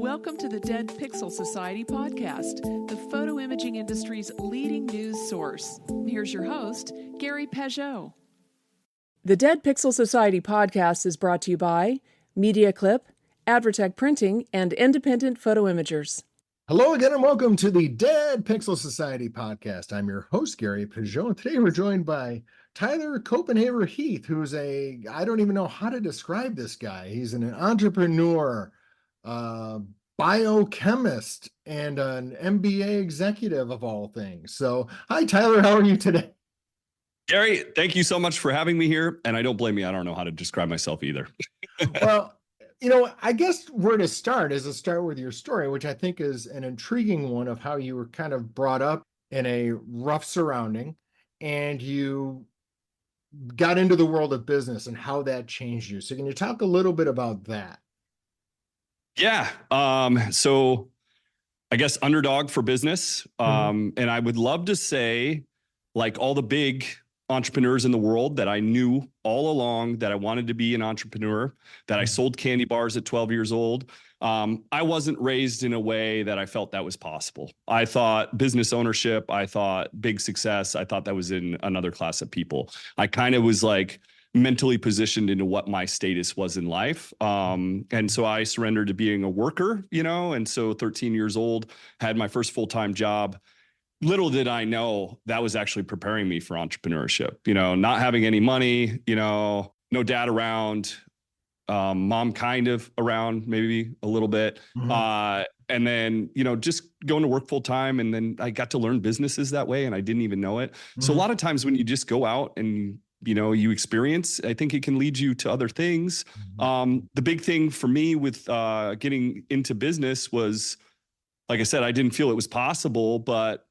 Welcome to the Dead Pixel Society podcast, the photo imaging industry's leading news source. Here's your host, Gary Peugeot. The Dead Pixel Society podcast is brought to you by MediaClip, Advertech Printing, and Independent Photo Imagers. Hello again and welcome to the Dead Pixel Society podcast. I'm your host, Gary Peugeot, and today we're joined by Tyler Copenhaver-Heath, who's I don't even know how to describe this guy. He's an entrepreneur, biochemist, and an MBA executive of all things. So, hi, Tyler. How are you today? Gary, thank you so much for having me here. And I don't blame you. I don't know how to describe myself either. Well, I guess where to start is to start with your story, which I think is an intriguing one of how you were kind of brought up in a rough surrounding and you got into the world of business and how that changed you. So can you talk a little bit about that? Yeah. So I guess underdog for business. And I would love to say, like all the big entrepreneurs in the world, that I knew all along that I wanted to be an entrepreneur, that I sold candy bars at 12 years old. I wasn't raised in a way that I felt that was possible. I thought business ownership, I thought big success, I thought that was in another class of people. I kind of was like mentally positioned into what my status was in life. And so I surrendered to being a worker, and so 13 years old, had my first full-time job. Little did I know that was actually preparing me for entrepreneurship, not having any money, no dad around, mom kind of around, maybe a little bit. And then, just going to work full time. And then I got to learn businesses that way and I didn't even know it. So a lot of times when you just go out and, you experience, I think it can lead you to other things. The big thing for me with getting into business was, like I said, I didn't feel it was possible, but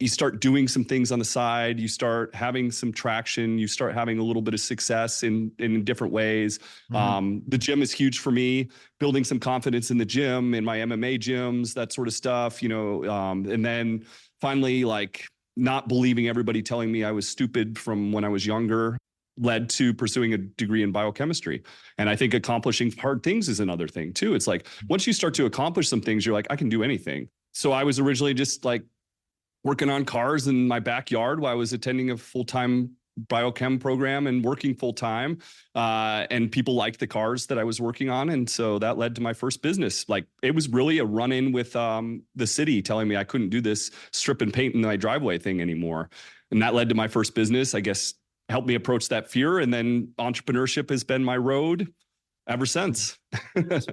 you start doing some things on the side, you start having some traction, you start having a little bit of success in different ways. The gym is huge for me, building some confidence in the gym, in my MMA gyms, that sort of stuff, and then finally, like, not believing everybody telling me I was stupid from when I was younger led to pursuing a degree in biochemistry. And I think accomplishing hard things is another thing too. It's like, once you start to accomplish some things, you're like, I can do anything. So I was originally just like working on cars in my backyard while I was attending a full-time biochem program and working full-time. And people liked the cars that I was working on. And so that led to my first business. Like, it was really a run-in with the city telling me I couldn't do this strip and paint in my driveway thing anymore. And that led to my first business, I guess, helped me approach that fear. And then entrepreneurship has been my road ever since. Let's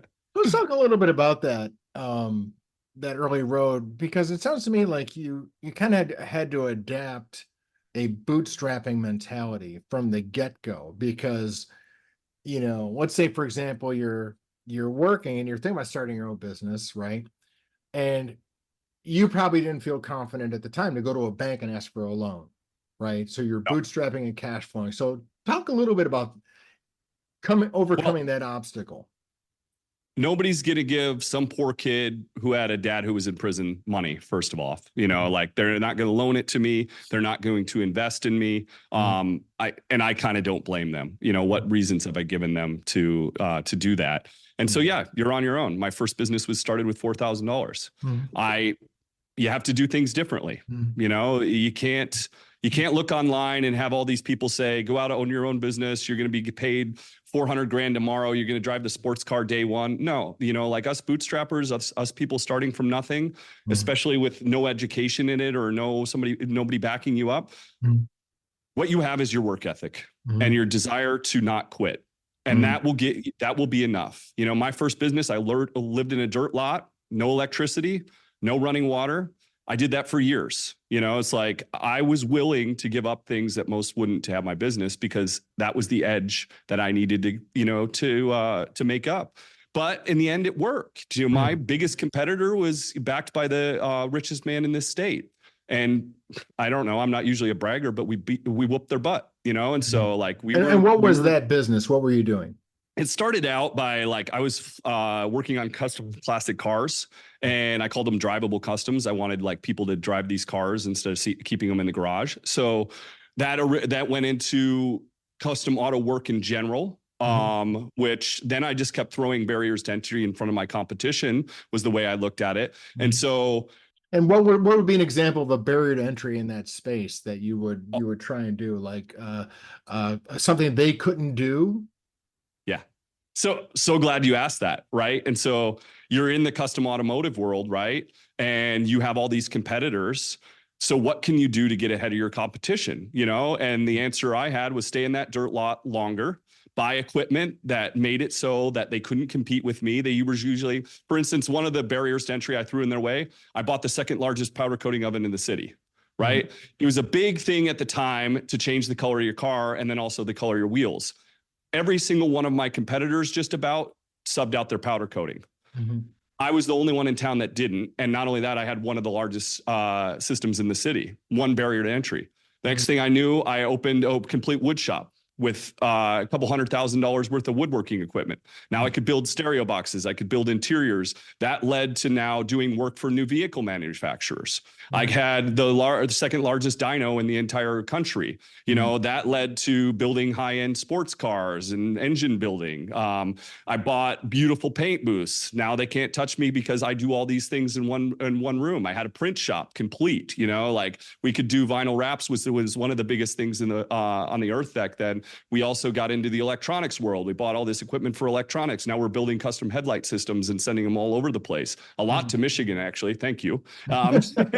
talk a little bit about that. That early road, because it sounds to me like you kind of had to adapt a bootstrapping mentality from the get-go, because let's say, for example, you're working and you're thinking about starting your own business, right? And you probably didn't feel confident at the time to go to a bank and ask for a loan, right? So you're bootstrapping and cash flowing. So talk a little bit about overcoming that obstacle. Nobody's going to give some poor kid who had a dad who was in prison money, first of all. Like, they're not going to loan it to me. They're not going to invest in me. I kind of don't blame them. What reasons have I given them to do that? And so, yeah, you're on your own. My first business was started with $4,000. You have to do things differently. You can't look online and have all these people say, go out and own your own business. You're going to be paid $400,000 tomorrow. You're going to drive the sports car day one. No, like us bootstrappers, us people starting from nothing, especially with no education in it or nobody backing you up. What you have is your work ethic and your desire to not quit. And that will be enough. My first business, I lived in a dirt lot, no electricity, no running water. I did that for years. It's like I was willing to give up things that most wouldn't to have my business, because that was the edge that I needed to make up. But in the end, it worked. My biggest competitor was backed by the richest man in this state. And I don't know, I'm not usually a bragger, but we whooped their butt, and so like And what was that business? What were you doing? It started out by I was working on custom plastic cars, and I called them drivable customs. I wanted people to drive these cars instead of keeping them in the garage. So that went into custom auto work in general. which then I just kept throwing barriers to entry in front of my competition was the way I looked at it. And so, and what would be an example of a barrier to entry in that space that you would try and do, like something they couldn't do? Yeah. So glad you asked that, right? And so you're in the custom automotive world, right? And you have all these competitors. So what can you do to get ahead of your competition? And the answer I had was stay in that dirt lot longer, buy equipment that made it so that they couldn't compete with me. They were usually, for instance, one of the barriers to entry I threw in their way, I bought the second largest powder coating oven in the city, right? It was a big thing at the time to change the color of your car and then also the color of your wheels. Every single one of my competitors just about subbed out their powder coating. I was the only one in town that didn't. And not only that, I had one of the largest systems in the city, one barrier to entry. Next thing I knew, I opened a complete wood shop with a couple $100,000 worth of woodworking equipment. Now I could build stereo boxes. I could build interiors. That led to now doing work for new vehicle manufacturers. I had the second largest dyno in the entire country. That led to building high-end sports cars and engine building. I bought beautiful paint booths. Now they can't touch me because I do all these things in one room. I had a print shop complete. Like we could do vinyl wraps was one of the biggest things in the on the earth back then. We also got into the electronics world. We bought all this equipment for electronics. Now we're building custom headlight systems and sending them all over the place. A lot to Michigan, actually. Thank you. So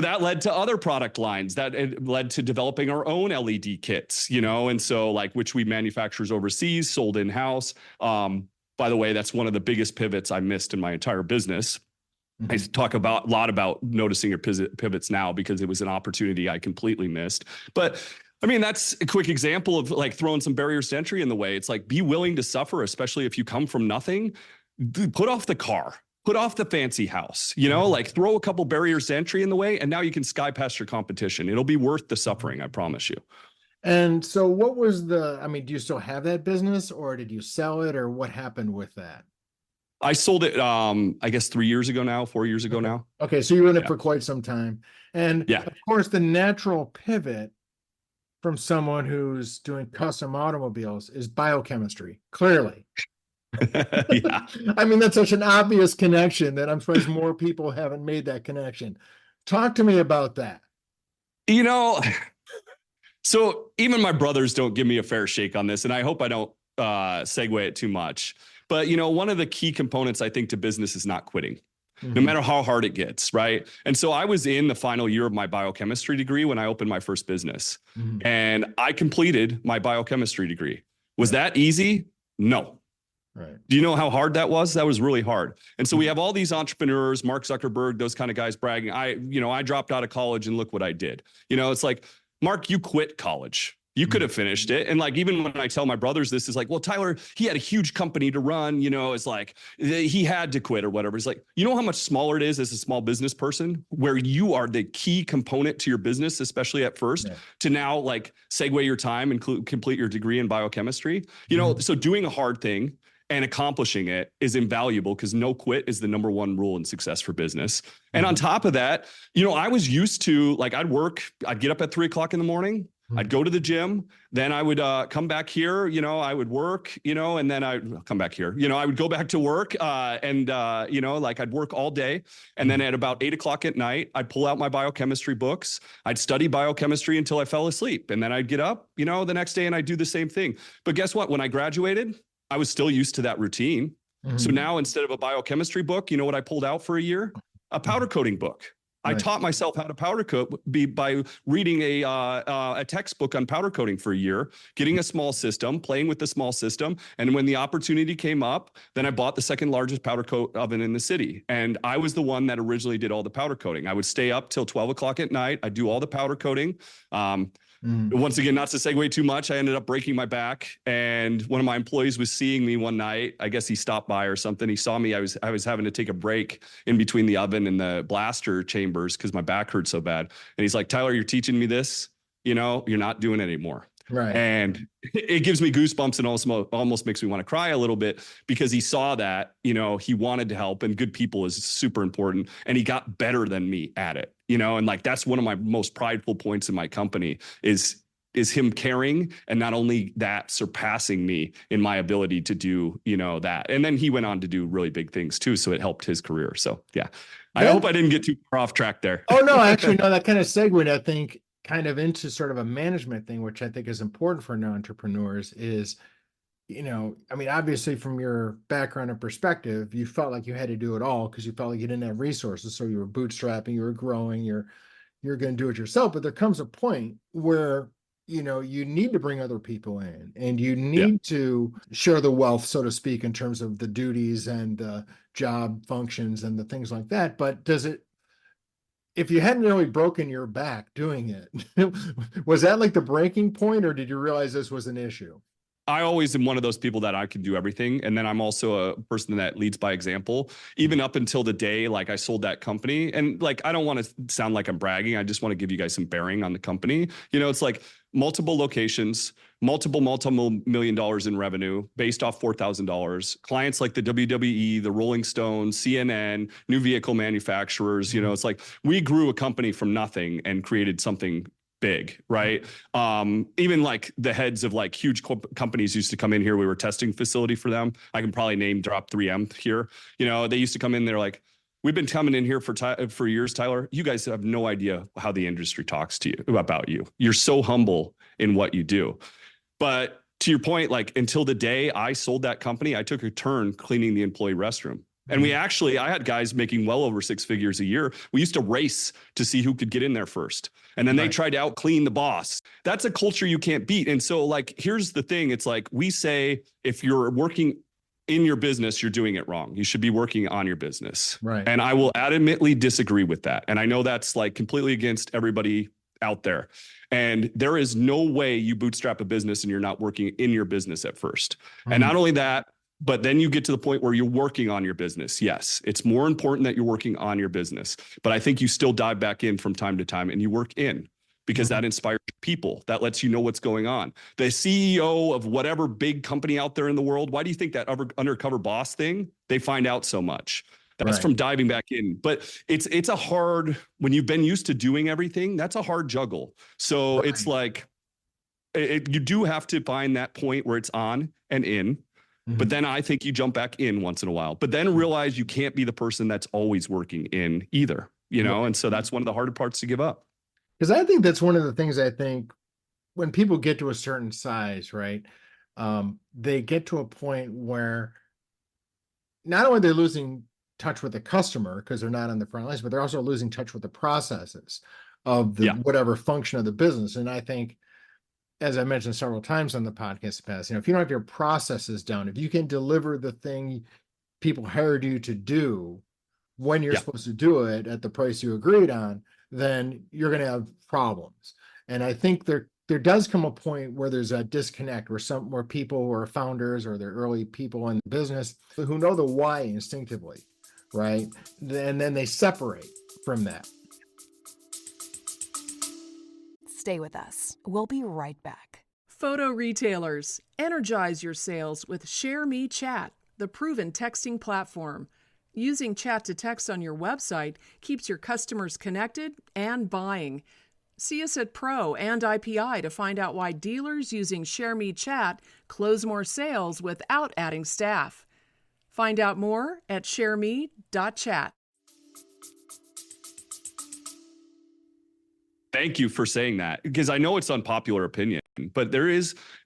that led to other product lines. That it led to developing our own LED kits, and so which we manufacture overseas, sold in-house. By the way, that's one of the biggest pivots I missed in my entire business. I talk a lot about noticing your pivots now because it was an opportunity I completely missed. But I mean, that's a quick example of throwing some barriers to entry in the way. It's be willing to suffer, especially if you come from nothing. Put off the car, put off the fancy house, throw a couple barriers to entry in the way, and now you can sky past your competition. It'll be worth the suffering, I promise you. And so what was do you still have that business, or did you sell it, or what happened with that? I sold it, I guess 4 years ago now. Okay. So you were in it for quite some time. And of course, the natural pivot from someone who's doing custom automobiles is biochemistry, clearly. Yeah. That's such an obvious connection that I'm surprised more people haven't made that connection. Talk to me about that. So even my brothers don't give me a fair shake on this, and I hope I don't segue it too much. But, one of the key components, I think, to business is not quitting, no matter how hard it gets, right? And so I was in the final year of my biochemistry degree when I opened my first business, and I completed my biochemistry degree. Was that easy? No. Right. Do you know how hard that was? That was really hard. And so we have all these entrepreneurs, Mark Zuckerberg, those kind of guys bragging. I dropped out of college and look what I did. It's like, Mark, you quit college. You could have finished it. And even when I tell my brothers this, is well, Tyler, he had a huge company to run, it's he had to quit or whatever. It's you know how much smaller it is as a small business person, where you are the key component to your business, especially at first, to now segue your time and complete your degree in biochemistry. So doing a hard thing and accomplishing it is invaluable, because no quit is the number one rule in success for business. And on top of that, I was used to I'd get up at 3 o'clock in the morning. I'd go to the gym, then I would come back here, I would work, and then I'd come back here, I would go back to work and I'd work all day. And then at about 8 o'clock at night, I'd pull out my biochemistry books. I'd study biochemistry until I fell asleep. And then I'd get up, the next day, and I'd do the same thing. But guess what? When I graduated, I was still used to that routine. So now instead of a biochemistry book, what I pulled out for a year? A powder coating book. I taught myself how to powder coat by reading a textbook on powder coating for a year, getting a small system, playing with the small system. And when the opportunity came up, then I bought the second largest powder coat oven in the city. And I was the one that originally did all the powder coating. I would stay up till 12 o'clock at night. I'd do all the powder coating. Once again, not to segue too much, I ended up breaking my back, and one of my employees was seeing me one night. I guess he stopped by or something. He saw me. I was having to take a break in between the oven and the blaster chambers because my back hurt so bad. And he's like, Tyler, you're teaching me this, you're not doing it anymore. Right. And it gives me goosebumps and almost makes me want to cry a little bit, because he saw that, he wanted to help, and good people is super important. And he got better than me at it, and that's one of my most prideful points in my company is is him caring, and not only that, surpassing me in my ability to do, that. And then he went on to do really big things too. So it helped his career. So yeah, I hope I didn't get too far off track there. Oh, no, actually, no, that kind of segued, I think, kind of into sort of a management thing, which I think is important for entrepreneurs is, obviously from your background and perspective, you felt like you had to do it all because you felt like you didn't have resources. So you were bootstrapping, you were growing, you're going to do it yourself. But there comes a point where, you need to bring other people in and you need to share the wealth, so to speak, in terms of the duties and the job functions and the things like that. But if you hadn't really broken your back doing it, was that like the breaking point, or did you realize this was an issue? I always am one of those people that I can do everything. And then I'm also a person that leads by example, even up until the day, like I sold that company. And like, I don't want to sound like I'm bragging. I just want to give you guys some bearing on the company. It's like multiple locations, multiple million dollars in revenue based off $4,000. Clients like the WWE, the Rolling Stones, CNN, new vehicle manufacturers. It's like we grew a company from nothing and created something big, right? Even like the heads of like huge companies used to come in here. We were testing facility for them. I can probably name drop 3M here. They used to come in. They're like, we've been coming in here for years, Tyler. You guys have no idea how the industry talks to you about you. You're so humble in what you do. But to your point, like until the day I sold that company, I took a turn cleaning the employee restroom. And I had guys making well over 6 figures a year. We used to race to see who could get in there first. And then they tried to out clean the boss. That's a culture you can't beat. And so like, here's the thing. It's like, we say, if you're working in your business, you're doing it wrong. You should be working on your business. Right. And I will adamantly disagree with that. And I know that's like completely against everybody out there. And there is no way you bootstrap a business and you're not working in your business at first. And not only that, but then you get to the point where you're working on your business. Yes, it's more important that you're working on your business. But I think you still dive back in from time to time and you work in, because that inspires people. That lets you know what's going on. The CEO of whatever big company out there in the world, why do you think that undercover boss thing, they find out so much? That's from diving back in. But it's a hard, when you've been used to doing everything, that's a hard juggle. So it's like, you do have to find that point where it's on and in. But then I think you jump back in once in a while, but then realize you can't be the person that's always working in either, And so that's one of the harder parts to give up. Because I think that's one of the things I think when people get to a certain size, right? They get to a point where not only they're losing touch with the customer because they're not on the front lines, but they're also losing touch with the processes of the whatever function of the business. And I think, as I mentioned several times on the podcast past, if you don't have your processes down, if you can deliver the thing people hired you to do when you're supposed to do it at the price you agreed on, then you're going to have problems. And I think there does come a point where there's a disconnect where people who are founders or they're early people in the business who know the why instinctively, right? And then they separate from that. Stay with us. We'll be right back. Photo retailers, energize your sales with ShareMe Chat, the proven texting platform. Using chat to text on your website keeps your customers connected and buying. See us at Pro and IPI to find out why dealers using ShareMe Chat close more sales without adding staff. Find out more at shareme.chat. Thank you for saying that, because I know it's unpopular opinion, but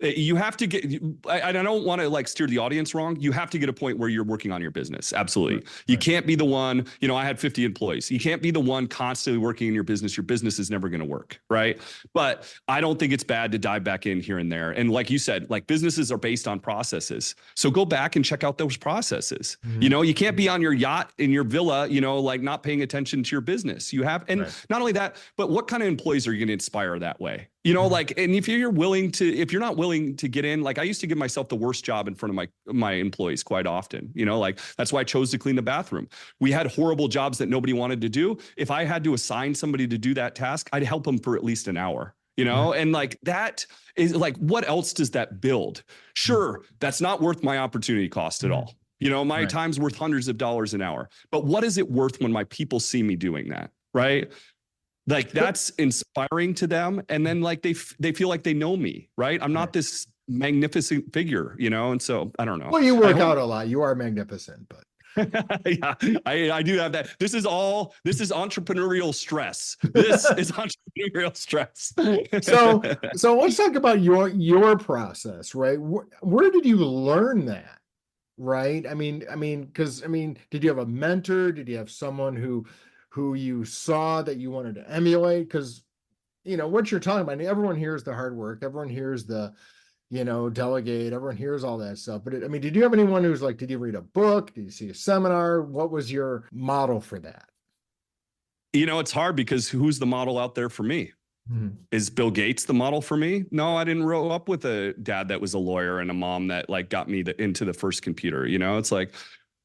you have to get, I don't want to like steer the audience wrong. You have to get a point where you're working on your business. Absolutely. Right. You can't be the one, I had 50 employees. You can't be the one constantly working in your business. Your business is never going to work. Right. But I don't think it's bad to dive back in here and there. And like you said, like businesses are based on processes. So go back and check out those processes. You can't be on your yacht in your villa, like not paying attention to your business. You have, and not only that, but what kind of employees are you going to inspire that way? And if you're not willing to get in, like I used to give myself the worst job in front of my employees quite often, that's why I chose to clean the bathroom. We had horrible jobs that nobody wanted to do. If I had to assign somebody to do that task, I'd help them for at least an hour, and like that is like, what else does that build? Sure. That's not worth my opportunity cost at all. My time's worth hundreds of dollars an hour, but what is it worth when my people see me doing that? Right. Like that's inspiring to them. And then like they feel like they know me, right? I'm not this magnificent figure, you know? And so I don't know. Well, you work out a lot. You are magnificent, but yeah, I do have that. This is entrepreneurial stress. This is entrepreneurial stress. so let's talk about your process, right? Where did you learn that? Right. Did you have a mentor? Did you have someone who you saw that you wanted to emulate? Because what you're talking about, everyone hears the hard work, everyone hears the delegate, everyone hears all that stuff. But did you have anyone who's like, did you read a book? Did you see a seminar? What was your model for that? It's hard because who's the model out there for me? Mm-hmm. Is Bill Gates the model for me? No, I didn't grow up with a dad that was a lawyer and a mom that like got me into the first computer. It's like,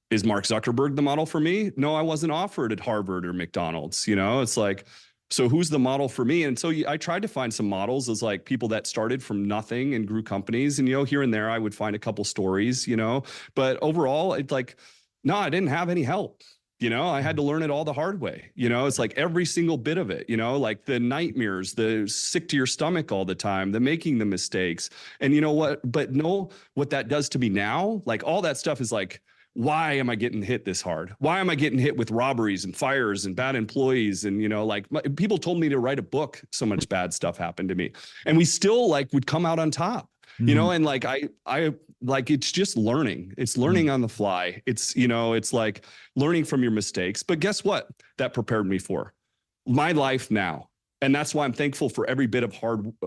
is Mark Zuckerberg the model for me? No, I wasn't offered at Harvard or McDonald's. It's like, so who's the model for me? And so I tried to find some models as like people that started from nothing and grew companies. And, here and there, I would find a couple stories, but overall, it's like, no, I didn't have any help. I had to learn it all the hard way. It's like every single bit of it, like the nightmares, the sick to your stomach all the time, the making the mistakes. And what that does to me now, like all that stuff is like, why am I getting hit this hard? Why am I getting hit with robberies and fires and bad employees? And, people told me to write a book. So much bad stuff happened to me. And we still like would come out on top, and like, I like, it's just learning. It's learning on the fly. It's, it's like learning from your mistakes. But guess what? That prepared me for my life now. And that's why I'm thankful for every bit of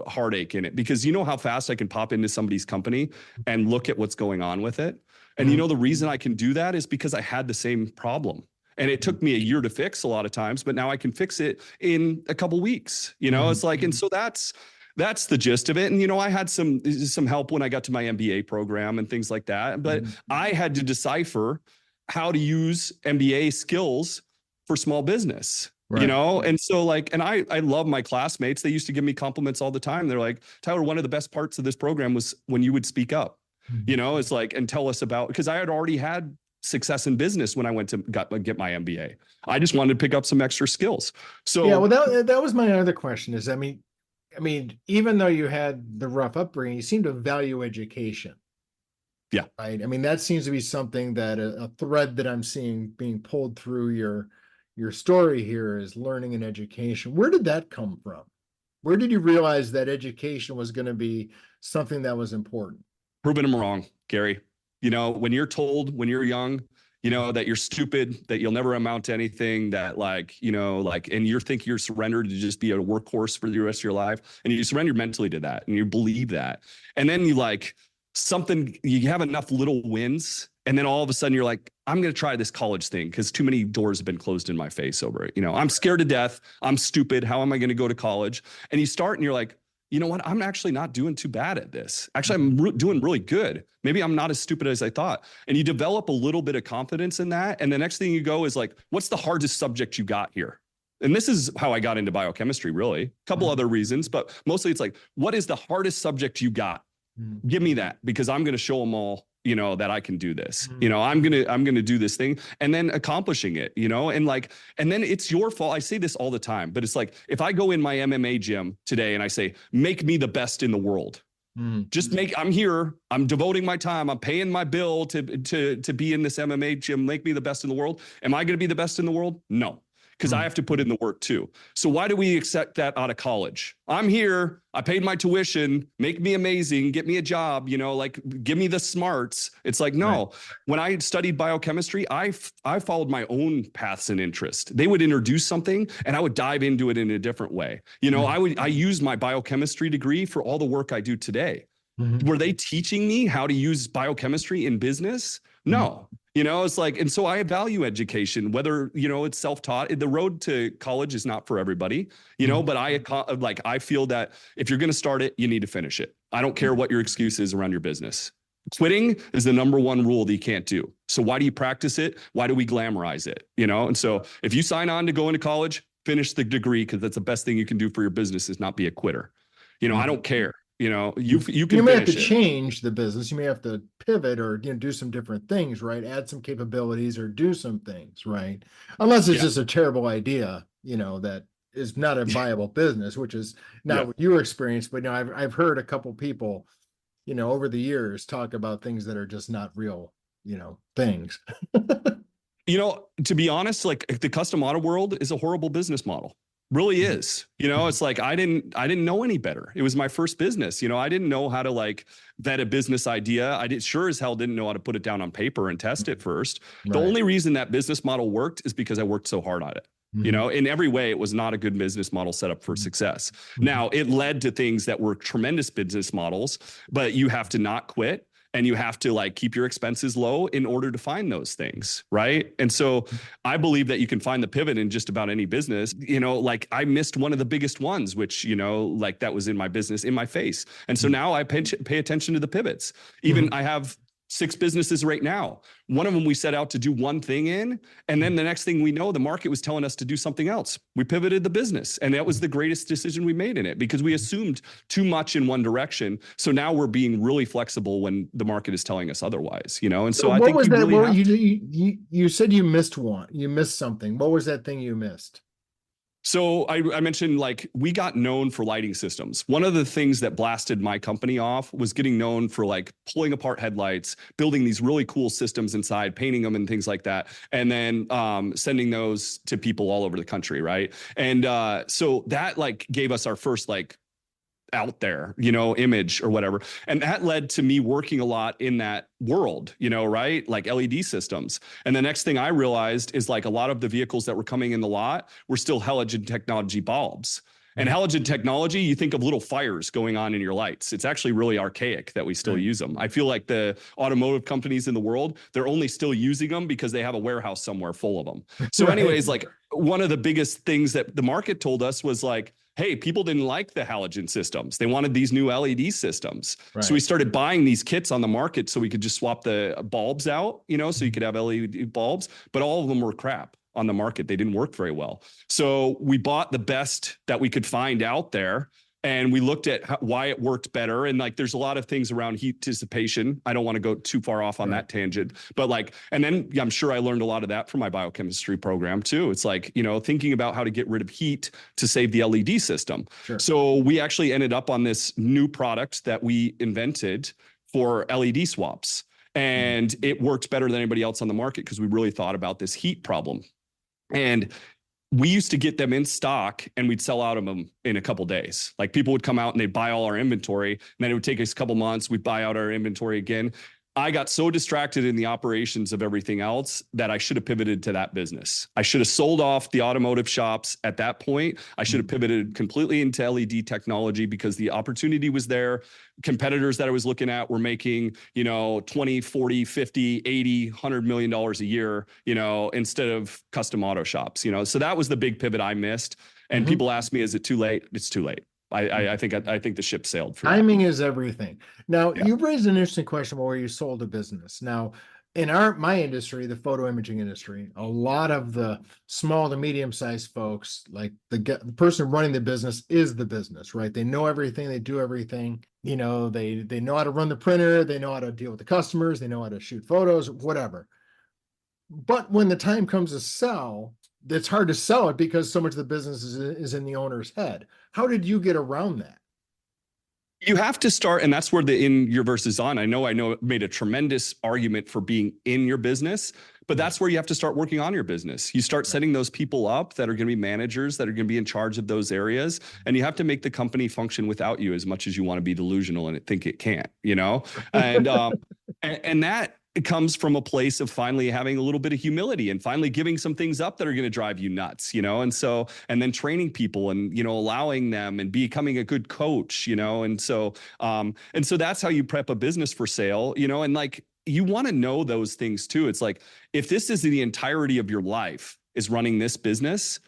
heartache in it, because how fast I can pop into somebody's company and look at what's going on with it. And the reason I can do that is because I had the same problem. And it took me a year to fix a lot of times, but now I can fix it in a couple weeks. It's like, and so that's the gist of it. And, I had some help when I got to my MBA program and things like that. But I had to decipher how to use MBA skills for small business. Right. And so like, and I love my classmates. They used to give me compliments all the time. They're like, Tyler, one of the best parts of this program was when you would speak up, it's like, and tell us about, because I had already had success in business when I went to get my MBA. I just wanted to pick up some extra skills. So yeah, well, that was my other question is, even though you had the rough upbringing, you seem to value education. Yeah. Right. That seems to be something that a thread that I'm seeing being pulled through your story here is learning and education. Where did that come from? Where did you realize that education was going to be something that was important? Proving them wrong, Gary. When you're told when you're young, that you're stupid, that you'll never amount to anything, that and you think you're surrendered to just be a workhorse for the rest of your life. And you surrender mentally to that and you believe that. And then you have enough little wins. And then all of a sudden you're like, I'm going to try this college thing because too many doors have been closed in my face over it. I'm scared to death. I'm stupid. How am I going to go to college? And you start and you're like, you know what? I'm actually not doing too bad at this. Actually, I'm doing really good. Maybe I'm not as stupid as I thought. And you develop a little bit of confidence in that. And the next thing you go is like, what's the hardest subject you got here? And this is how I got into biochemistry, really. A couple other reasons, but mostly it's like, what is the hardest subject you got? Give me that, because I'm going to show them all, that I can do this. I'm going to do this thing, and then accomplishing it, and then it's your fault. I say this all the time, but it's like, if I go in my MMA gym today and I say, make me the best in the world, I'm here, I'm devoting my time, I'm paying my bill to be in this MMA gym, make me the best in the world. Am I going to be the best in the world? No. Because I have to put in the work too. So why do we accept that out of college? I'm here, I paid my tuition, make me amazing, get me a job, give me the smarts. It's like, no. Right. When I studied biochemistry, I followed my own paths and interest. They would introduce something and I would dive into it in a different way. I used my biochemistry degree for all the work I do today. Were they teaching me how to use biochemistry in business? No. It's like, and so I value education, whether, it's self-taught. The road to college is not for everybody, but I feel that if you're going to start it, you need to finish it. I don't care what your excuse is around your business. Quitting is the number one rule that you can't do. So why do you practice it? Why do we glamorize it? And so if you sign on to go into college, finish the degree, because that's the best thing you can do for your business is not be a quitter. I don't care. You may have to change the business. You may have to pivot or do some different things, right? Add some capabilities or do some things, right? Unless it's just a terrible idea, that is not a viable business, which is not Yeah. what you experienced. But I've heard a couple people, over the years talk about things that are just not real, things. To be honest, like the custom auto world is a horrible business model. Really is. It's like I didn't know any better. It was my first business. I didn't know how to like vet a business idea. Sure as hell didn't know how to put it down on paper and test it first. Right. The only reason that business model worked is because I worked so hard on it. In every way, it was not a good business model set up for success. Now, it led to things that were tremendous business models, but you have to not quit. And you have to like keep your expenses low in order to find those things, right? And so I believe that you can find the pivot in just about any business. Like I missed one of the biggest ones, which, like that was in my business, in my face. And so now I pay attention to the pivots. Even I have 6 businesses right now. One of them we set out to do one thing in, and then the next thing we know, the market was telling us to do something else. We pivoted the business, and that was the greatest decision we made in it because we assumed too much in one direction. So now we're being really flexible when the market is telling us otherwise, And so I what think was you that? really You said you missed one. You missed something. What was that thing you missed? So I mentioned like we got known for lighting systems. One of the things that blasted my company off was getting known for like pulling apart headlights, building these really cool systems inside, painting them and things like that, and then sending those to people all over the country, right? And so that like gave us our first like out there, image or whatever. And that led to me working a lot in that world, right? Like LED systems. And the next thing I realized is like a lot of the vehicles that were coming in the lot were still halogen technology bulbs. And halogen technology, you think of little fires going on in your lights. It's actually really archaic that we still use them. I feel like the automotive companies in the world, they're only still using them because they have a warehouse somewhere full of them. So anyways, like one of the biggest things that the market told us was like, hey, people didn't like the halogen systems. They wanted these new LED systems. Right. So we started buying these kits on the market so we could just swap the bulbs out, so you could have LED bulbs, but all of them were crap on the market. They didn't work very well. So we bought the best that we could find out there. And we looked at why it worked better. And like, there's a lot of things around heat dissipation. I don't want to go too far off on that tangent, but like, and then I'm sure I learned a lot of that from my biochemistry program too. It's like, thinking about how to get rid of heat to save the LED system. Sure. So we actually ended up on this new product that we invented for LED swaps. And it worked better than anybody else on the market because we really thought about this heat problem. And we used to get them in stock and we'd sell out of them in a couple of days. Like people would come out and they'd buy all our inventory, and then it would take us a couple months. We'd buy out our inventory again. I got so distracted in the operations of everything else that I should have pivoted to that business. I should have sold off the automotive shops at that point. I should have pivoted completely into LED technology because the opportunity was there. Competitors that I was looking at were making, 20, 40, 50, 80, $100 million a year, instead of custom auto shops, So that was the big pivot I missed. And people ask me, is it too late? It's too late. I think the ship sailed for timing that. is everything. Now, you've raised an interesting question about where you sold a business. Now, in my industry, the photo imaging industry, a lot of the small to medium-sized folks, like the person running the business is the business, right? They know everything, they do everything. They know how to run the printer, they know how to deal with the customers, they know how to shoot photos, whatever. But when the time comes to sell, it's hard to sell it because so much of the business is in the owner's head. How did you get around that? You have to start, and that's where the in your versus on. I know it made a tremendous argument for being in your business, but that's where you have to start working on your business. You start setting those people up that are going to be managers, that are going to be in charge of those areas. And you have to make the company function without you as much as you want to be delusional and think it can't, and, and that, it comes from a place of finally having a little bit of humility and finally giving some things up that are going to drive you nuts, and then training people and, allowing them and becoming a good coach, and so that's how you prep a business for sale, and like, you want to know those things too. It's like, if this is the entirety of your life is running this business,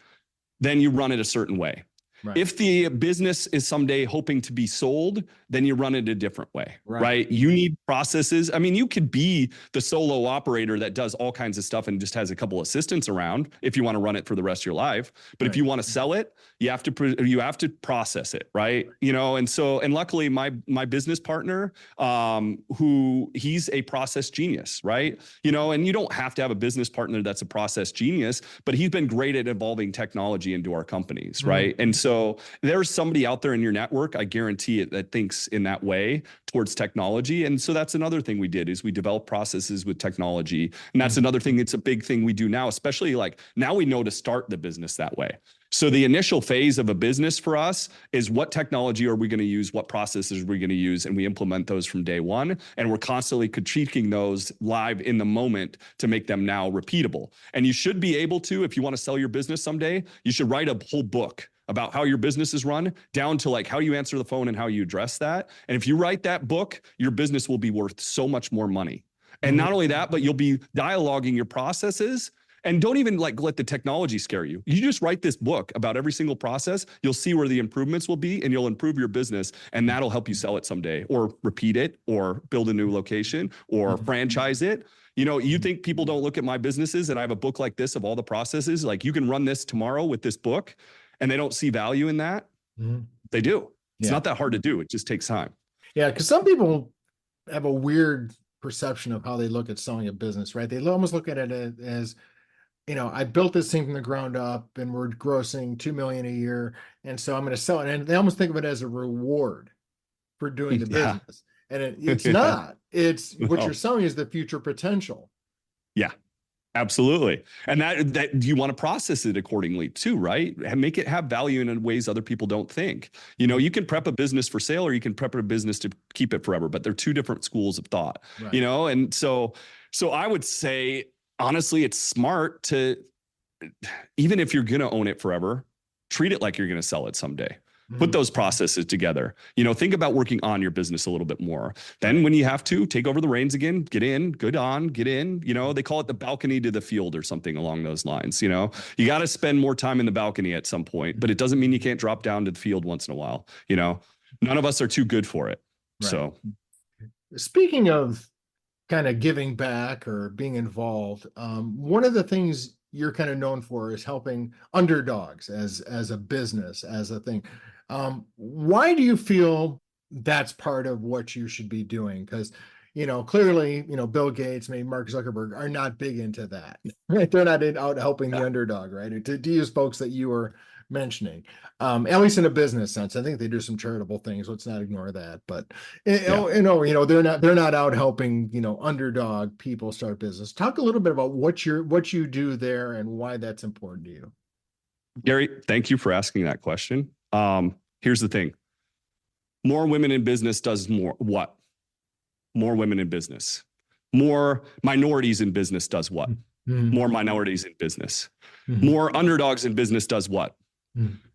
then you run it a certain way. Right. If the business is someday hoping to be sold, then you run it a different way, right? You need processes. I mean, you could be the solo operator that does all kinds of stuff and just has a couple assistants around if you want to run it for the rest of your life. But if you want to sell it, you have to process it, right? And luckily my business partner, who he's a process genius, right? And you don't have to have a business partner that's a process genius, but he's been great at evolving technology into our companies, right? And so there's somebody out there in your network, I guarantee it, that thinks in that way towards technology. And so that's another thing we did, is we developed processes with technology. And that's another thing. It's a big thing we do now, especially like now we know to start the business that way. So the initial phase of a business for us is, what technology are we going to use? What processes are we going to use? And we implement those from day one. And we're constantly critiquing those live in the moment to make them now repeatable. And you should be able to, if you want to sell your business someday, you should write a whole book about how your business is run, down to like how you answer the phone and how you address that. And if you write that book, your business will be worth so much more money. And not only that, but you'll be dialoguing your processes. And don't even like let the technology scare you. You just write this book about every single process. You'll see where the improvements will be, and you'll improve your business, and that'll help you sell it someday, or repeat it, or build a new location, or franchise it. You think people don't look at my businesses and I have a book like this of all the processes? Like, you can run this tomorrow with this book, and they don't see value in that. They do. It's not that hard to do. It just takes time. Yeah, because some people have a weird perception of how they look at selling a business, right? They almost look at it as, I built this thing from the ground up and we're grossing $2 million a year, and so I'm going to sell it. And they almost think of it as a reward for doing the business. And it's not. It's what you're selling is the future potential. Yeah. Absolutely. And that you want to process it accordingly too, right? And make it have value in ways other people don't think. You can prep a business for sale, or you can prep a business to keep it forever, but they're two different schools of thought, And so I would say, honestly, it's smart to, even if you're going to own it forever, treat it like you're going to sell it someday. Put those processes together. Think about working on your business a little bit more. Then when you have to, take over the reins again, get in. They call it the balcony to the field or something along those lines. You got to spend more time in the balcony at some point, but it doesn't mean you can't drop down to the field once in a while. None of us are too good for it. Right. So speaking of kind of giving back or being involved, one of the things you're kind of known for is helping underdogs as a business, as a thing. Why do you feel that's part of what you should be doing? Because, clearly, Bill Gates, maybe Mark Zuckerberg are not big into that, right? They're not out helping the underdog, right? To use folks that you were mentioning, at least in a business sense. I think they do some charitable things. Let's not ignore that. But they're not out helping underdog people start business. Talk a little bit about what you do there and why that's important to you. Gary, thank you for asking that question. Here's the thing: more women in business does more what? More women in business. More minorities in business does what? More minorities in business. More underdogs in business does what?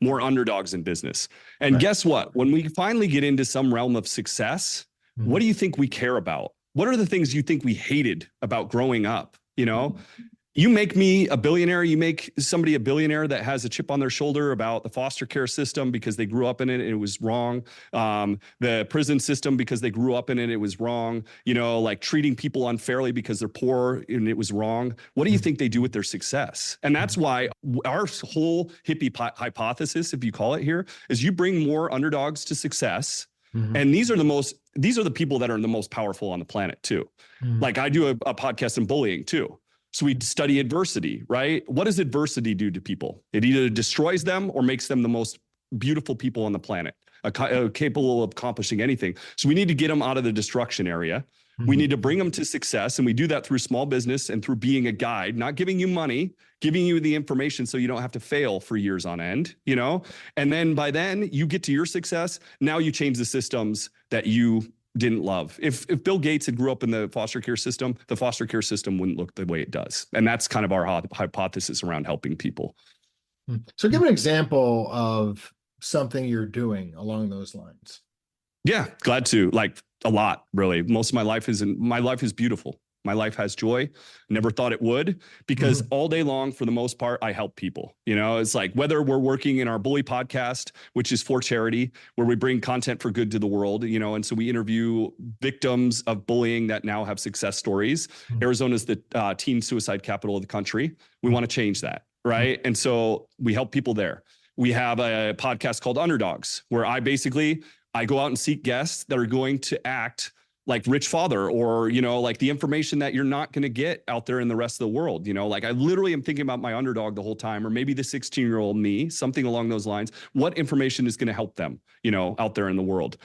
More underdogs in business. And guess what? When we finally get into some realm of success, what do you think we care about? What are the things you think we hated about growing up? You make me a billionaire, you make somebody a billionaire that has a chip on their shoulder about the foster care system because they grew up in it and it was wrong. The prison system because they grew up in it, it was wrong. Like treating people unfairly because they're poor and it was wrong. What do you think they do with their success? And that's why our whole hippie hypothesis, if you call it here, is you bring more underdogs to success. And these are the people that are the most powerful on the planet too. Like I do a podcast on bullying too. So we study adversity, right? What does adversity do to people? It either destroys them or makes them the most beautiful people on the planet, capable of accomplishing anything. So we need to get them out of the destruction area. We need to bring them to success. And we do that through small business and through being a guide, not giving you money, giving you the information so you don't have to fail for years on end, And then by then you get to your success. Now you change the systems that you didn't love. If Bill Gates had grew up in the foster care system wouldn't look the way it does. And that's kind of our hypothesis around helping people. So give an example of something you're doing along those lines. Yeah, glad to. Like a lot, really. Most of my life is beautiful. My life has joy. Never thought it would, because all day long, for the most part, I help people. You know, it's like whether we're working in our Bully podcast, which is for charity, where we bring content for good to the world, you know, and so we interview victims of bullying that now have success stories. Arizona's the teen suicide capital of the country. We want to change that, right? And so we help people there. We have a podcast called Underdogs, where I go out and seek guests that are going to act like Rich Father, or, you know, like the information that you're not going to get out there in the rest of the world. You know, like I literally am thinking about my underdog the whole time, or maybe the 16-year-old me, something along those lines. What information is going to help them, you know, out there in the world?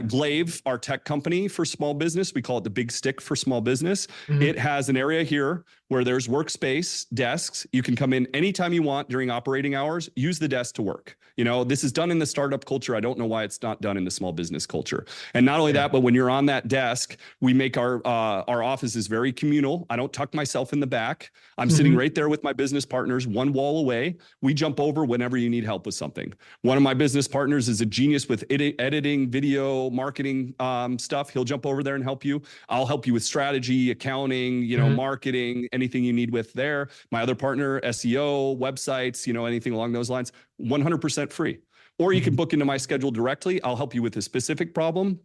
Glaive, our tech company for small business, we call it the big stick for small business. It has an area here where there's workspace, desks. You can come in anytime you want during operating hours, use the desk to work. You know, this is done in the startup culture. I don't know why it's not done in the small business culture. And not only that, but when you're on that desk, we make our offices very communal. I don't tuck myself in the back. I'm sitting right there with my business partners, one wall away. We jump over whenever you need help with something. One of my business partners is a genius with editing, video, marketing stuff. He'll jump over there and help you. I'll help you with strategy, accounting, you know, marketing, anything you need with there. My other partner, SEO, websites, you know, anything along those lines, 100% free. Or you can book into my schedule directly. I'll help you with a specific problem.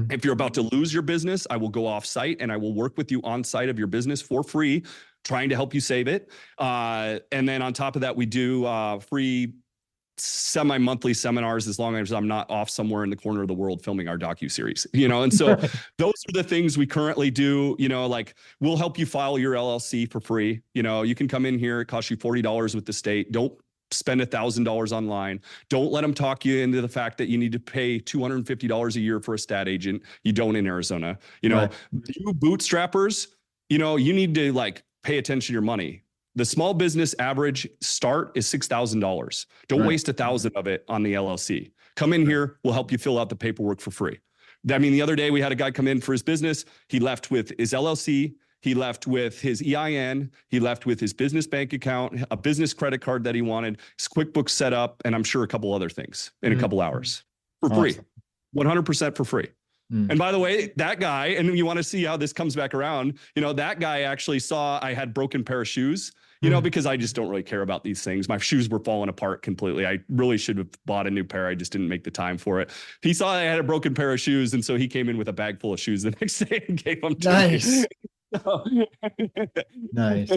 If you're about to lose your business, I will go off site and I will work with you on site of your business for free, trying to help you save it. And then on top of that, we do free semi-monthly seminars, as long as I'm not off somewhere in the corner of the world filming our docuseries, you know? And so those are the things we currently do. You know, like we'll help you file your LLC for free. You know, you can come in here. It costs you $40 with the state. Don't spend $1,000 online. Don't let them talk you into the fact that you need to pay $250 a year for a stat agent. You don't in Arizona. You know, you bootstrappers, you know, you need to like pay attention to your money. The small business average start is $6,000. Don't waste $1,000 of it on the LLC. Come in here. We'll help you fill out the paperwork for free. I mean, the other day we had a guy come in for his business. He left with his LLC. He left with his EIN. He left with his business bank account, a business credit card that he wanted, his QuickBooks set up, and I'm sure a couple other things in a couple hours for free, 100% for free. And by the way, that guy, and you want to see how this comes back around, you know, that guy actually saw I had broken pair of shoes, you know, because I just don't really care about these things. My shoes were falling apart completely. I really should have bought a new pair. I just didn't make the time for it. He saw I had a broken pair of shoes, and so he came in with a bag full of shoes the next day and gave them to me. Nice.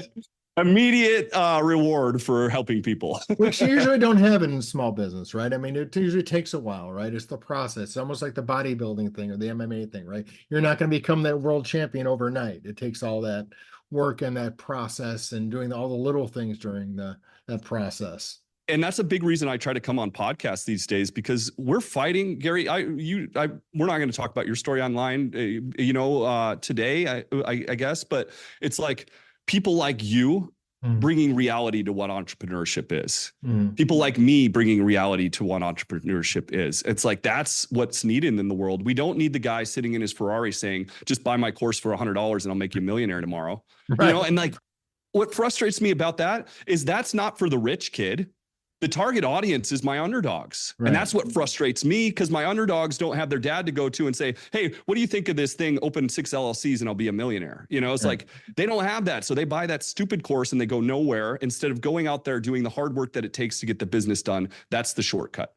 Immediate reward for helping people. Which you usually don't have in small business, right? I mean, it usually takes a while, right? It's the process. It's almost like the bodybuilding thing or the MMA thing, right? You're not going to become that world champion overnight. It takes all that work and that process and doing all the little things during that process. And that's a big reason I try to come on podcasts these days, because we're fighting, Gary. We're not going to talk about your story online, today, I guess. But it's like people like you bringing reality to what entrepreneurship is. People like me bringing reality to what entrepreneurship is. It's like that's what's needed in the world. We don't need the guy sitting in his Ferrari saying, "Just buy my course for $100 and I'll make you a millionaire tomorrow." Right. You know, and like what frustrates me about that is that's not for the rich kid. The target audience is my underdogs. Right. And that's what frustrates me, because my underdogs don't have their dad to go to and say, "Hey, what do you think of this thing? Open 6 LLCs and I'll be a millionaire." You know, it's like they don't have that. So they buy that stupid course and they go nowhere instead of going out there doing the hard work that it takes to get the business done. That's the shortcut.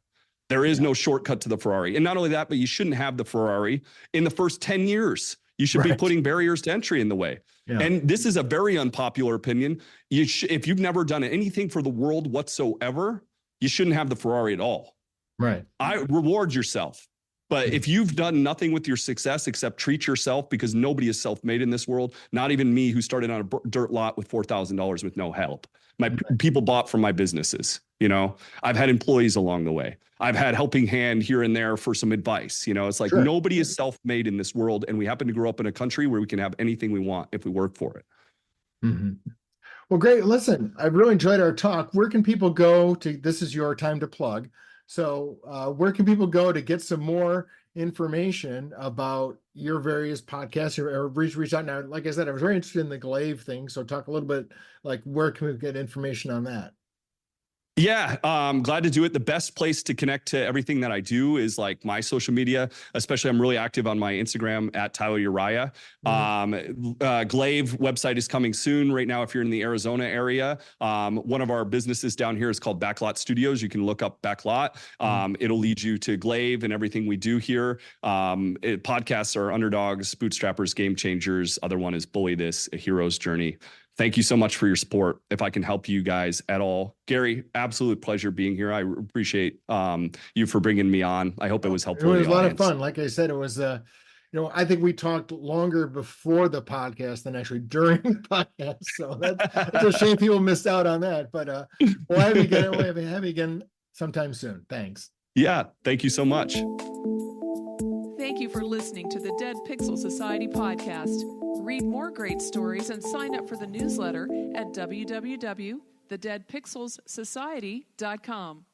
There is no shortcut to the Ferrari. And not only that, but you shouldn't have the Ferrari in the first 10 years. You should be putting barriers to entry in the way. Yeah. And this is a very unpopular opinion. If you've never done anything for the world whatsoever, you shouldn't have the Ferrari at all. Right. I reward yourself. But if you've done nothing with your success except treat yourself, because nobody is self-made in this world, not even me, who started on a dirt lot with $4,000 with no help. My people bought from my businesses. You know, I've had employees along the way. I've had helping hand here and there for some advice. You know, it's like nobody is self-made in this world. And we happen to grow up in a country where we can have anything we want if we work for it. Well, great. Listen, I've really enjoyed our talk. Where can people go to, this is your time to plug. So where can people go to get some more information about your various podcasts, or reach out? Now, like I said, I was very interested in the Glaive thing. So talk a little bit, like, where can we get information on that? Yeah, glad to do it. The best place to connect to everything that I do is like my social media, especially I'm really active on my Instagram at Tyler Uriah. Glaive website is coming soon. Right now, if you're in the Arizona area, one of our businesses down here is called Backlot Studios. You can look up Backlot. It'll lead you to Glaive and everything we do here. Podcasts are Underdogs, Bootstrappers, Game Changers. Other one is Bully This, A Hero's Journey. Thank you so much for your support. If I can help you guys at all, Gary, absolute pleasure being here. I appreciate you for bringing me on. I hope it was helpful. It was a lot of fun. Like I said, it was, I think we talked longer before the podcast than actually during the podcast. So that's a shame people missed out on that. But we'll have you again. We'll have you again sometime soon. Thanks. Yeah. Thank you so much. Thank you for listening to the Dead Pixel Society podcast. Read more great stories and sign up for the newsletter at www.thedeadpixelssociety.com.